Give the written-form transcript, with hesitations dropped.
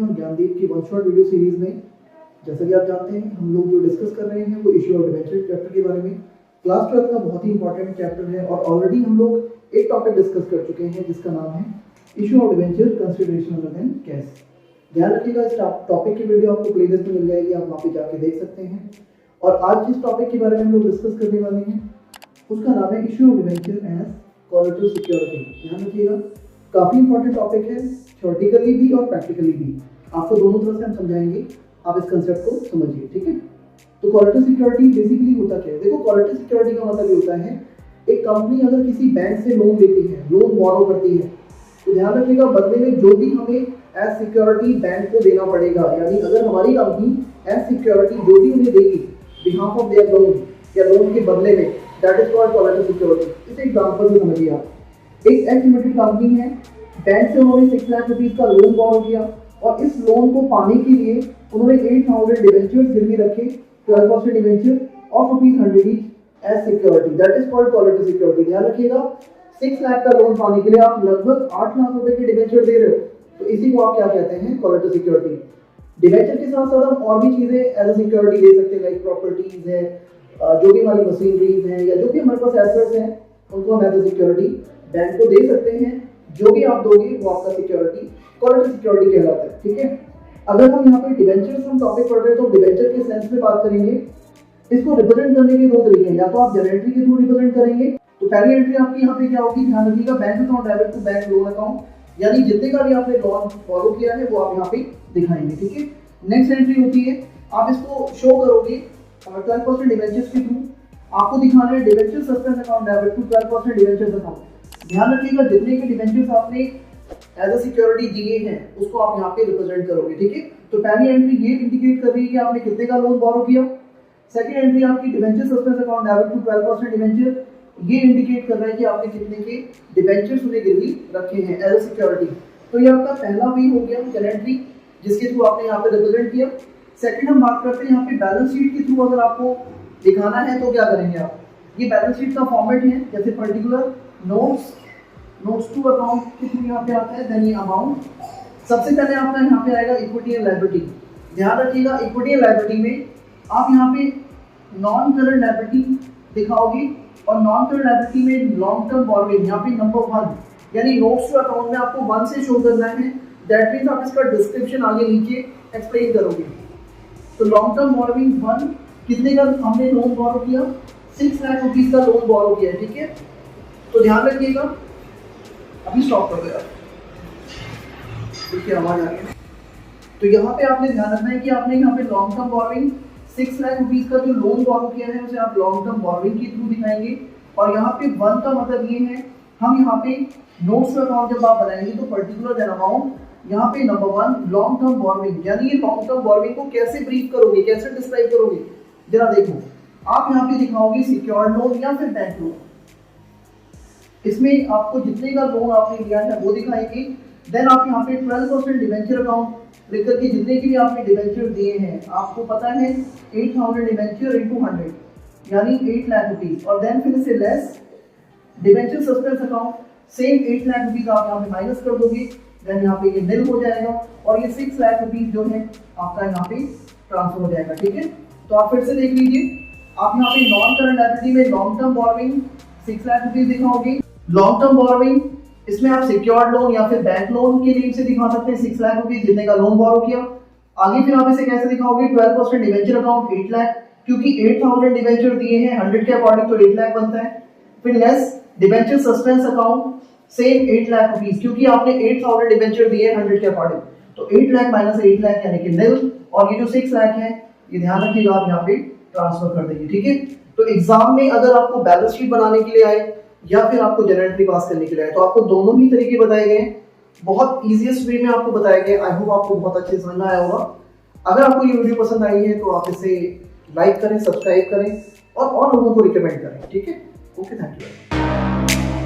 और ज्ञानदीप की one shot video series में। जैसा कि आप जानते हैं हम लोग जो डिस्कस कर रहे हैं वो इश्यू ऑफ डिबेंचर चैप्टर के बारे में। क्लास 12 का बहुत ही इंपॉर्टेंट चैप्टर है और ऑलरेडी हम लोग एक टॉपिक डिस्कस कर चुके हैं जिसका नाम है issue of debenture consideration other than cash. ध्यान रखिएगा, इस टॉपिक की वीडियो आपको प्लेलिस्ट में मिल जाएगी, आप वहाँ पे जाके देख सकते हैं। और आज जिस टॉपिक के बारे में हम लोग डिस्कस करने वाले हैं उसका नाम है issue of debenture as collateral security. ध्यान रखिएगा, काफी इंपॉर्टेंट टॉपिक है, थ्योरेटिकली भी और प्रैक्टिकली भी। आपको दोनों तरह से हम समझाएंगे, आप इस कंसेप्ट को समझिए, ठीक है। तो कोलैटरल सिक्योरिटी बेसिकली होता क्या है? देखो, कोलैटरल सिक्योरिटी का मतलब ये होता है एक कंपनी अगर किसी बैंक से लोन लेती है, लोन बोरो करती है, तो ध्यान रखिएगा बदले में जो भी हमें एज सिक्योरिटी बैंक को देना पड़ेगा, यानी अगर हमारी कंपनी एज सिक्योरिटी जो भी उन्हें देगी बिहाफ ऑफ देयर लोन या लोन के बदले में, that is called collateral security. इस एग्जांपल से समझिए आप, एक एक्स लिमिटेड कंपनी है, बैंक से उन्होंने 6 लाख रुपीस का लोन बोरो किया और इस लोन को पाने के लिए उन्होंने 8,000 डिबेंचर्स गिरवी रखे, 12% डिबेंचर और ₹100 each as security, that is called collateral security. ध्यान रखिएगा, 6 लाख का लोन पाने के लिए आप लगभग 8 लाख रुपए के डिबेंचर दे रहे हो, तो इसी को आप क्या कहते हैं? Collateral security. डिबेंचर के साथ साथ हम और भी चीजें एज अ सिक्योरिटी दे सकते हैं, लाइक प्रॉपर्टीज है, जो भी हमारी मशीनरीज हैं या जो भी हमारे पास एसेट्स हैं उनको हम एज अ सिक्योरिटी बैंक को दे सकते हैं। जो भी आप दोगे वो आपका सिक्योरिटी कोलैटरल सिक्योरिटी कहलाता है, ठीक है। अगर हम यहाँ पे डिबेंचर्स हम टॉपिक पढ़ रहे हैं तो डिबेंचर के सेंस में बात करेंगे। इसको रिप्रेजेंट करने के दो तरीके हैं, या तो आप जनरल एंट्री के थ्रू रिप्रेजेंट करेंगे। तो पहली एंट्री आपकी यहाँ पे क्या होगी? ध्यान रखिएगा, bank account debit to bank loan account, यानी जितने का भी आपने लोन फॉलो किया है वो आप यहाँ पे दिखाएंगे, ठीक है। नेक्स्ट एंट्री होती है, आप इसको शो करोगे 12% डिबेंचर्स के थ्रू, आपको दिखाना है debenture suspense account debit to 12% debentures account. ध्यान रखिएगा, जितने के डिबेंचर्स आपने एज अ सिक्योरिटी दिए हैं उसको आप यहाँ पे रिप्रेजेंट करोगे, ठीक है। तो पहली एंट्री ये इंडिकेट कर रही है कि आपने कितने का लोन बोरो किया। सेकंड एंट्री आपकी debenture suspense account debit to 12% debenture, ये इंडिकेट कर रहा है कि आपने कितने के डिबेंचर्स उन्हें गिरवी रखे हैं एज अ सिक्योरिटी। तो ये आपका पहला वे हो गया जनरल एंट्री, जिसके थ्रू आपने यहाँ पे रिप्रेजेंट किया। सेकंड हम बात करते हैं यहाँ पे बैलेंस शीट के थ्रू अगर आपको दिखाना है तो क्या करेंगे आप? ये बैलेंस शीट का फॉर्मेट है, जैसे पर्टिकुलर नोट्स टू अकाउंट के थ्रू यहाँ पे आता है, देन ये अमाउंट। सबसे पहले आपका यहाँ पे आएगा इक्विटी एंड लायबिलिटी। ध्यान रखिएगा, इक्विटी एंड लायबिलिटी में आप यहाँ पे नॉन करंट लायबिलिटी दिखाओगे और नॉन करंट लायबिलिटी में लॉन्ग टर्म बोरोइंग, यहाँ पे नंबर 1 यानी नोट्स टू अकाउंट में आपको 1 से शो करना है। दैट मीन्स आप इसका डिस्क्रिप्शन आगे नीचे एक्सप्लेन करोगे। तो लॉन्ग टर्म बोरोइंग 1, कितने का हमने लोन बोरो किया? 6 लाख रुपीस का लोन बोरो किया है, ठीक है। तो ध्यान रखिएगा, अभी स्टॉप कर दो यार, देखिए आवाज आ रही है। तो यहाँ पे आपने ध्यान रखना है कि आपने यहाँ पे long term borrowing 6 lakh rupees का जो लोन बोरो किया है उसे आप लॉन्ग टर्म बोरोइंग के थ्रू दिखाएंगे। और यहाँ पे 1 का मतलब ये है, हम यहाँ पे नोट्स का अकाउंट जब आप बनाएंगे तो पर्टिकुलर देन अमाउंट, यहाँ पे नंबर 1 लॉन्ग टर्म बोरोइंग, यानी ये लॉन्ग टर्म बोरोइंग को कैसे ब्रीफ करोगे, कैसे डिस्क्राइब करोगे? जरा देखो, आप यहाँ पे दिखाओगे सिक्योर्ड लोन या फिर बैंक लोन। इसमें आपको जितने का लोन आपने लिया है वो दिखाएंगे। देन आप यहाँ पे 12% डिबेंचर अकाउंट लिख करके जितने की भी आपने डिबेंचर दिए हैं, आपको पता है 8,000 डिबेंचर इंटू 100 यानी 8 लाख रुपीज, और देन फिर से less debenture suspense account, same 8 lakh rupees आप यहाँ पे माइनस कर दोगे, देन यहाँ पे ये निल हो जाएगा और ये 6 लाख रुपीज जो है आपका यहाँ पे ट्रांसफर हो जाएगा, ठीक है। तो आप फिर से देख लीजिए, आप यहाँ पे नॉन करंट लायबिलिटी में long term borrowing 6 lakh rupees दिखाओगे। लॉन्ग टर्म बोरोइंग इसमें आप सिक्योर्ड लोन या फिर बैंक लोन के लिए से दिखा सकते हैं 6 लाख रुपीज जितने का लोन बोरो किया। आगे फिर आप इसे कैसे दिखाओगे? 12% डिबेंचर अकाउंट 8 लाख, क्योंकि 8,000 डिबेंचर दिए हैं 100 के अकॉर्डिंग तो 8 लाख बनता है। फिर less debenture suspense account same 8 lakh rupees, क्योंकि आपने 8,000 डिबेंचर दिए 100 के अकॉर्डिंग, तो 8 लाख माइनस 8 लाख यानी कि निल, और ये जो 6 लाख है ये ध्यान रखिएगा आप यहाँ पे ट्रांसफर कर देंगे, ठीक है। तो एग्जाम में अगर आपको बैलेंस शीट बनाने के लिए आए या फिर आपको जनरल एंट्री पास करने के लिए आए तो आपको दोनों ही तरीके बताए गए हैं, बहुत इजीएस्ट वे में आपको बताए गए। आई होप आपको बहुत अच्छे समझ में आया होगा। अगर आपको ये वीडियो पसंद आई है तो आप इसे लाइक करें, सब्सक्राइब करें और लोगों को रिकमेंड करें, ठीक है। Okay, thank you.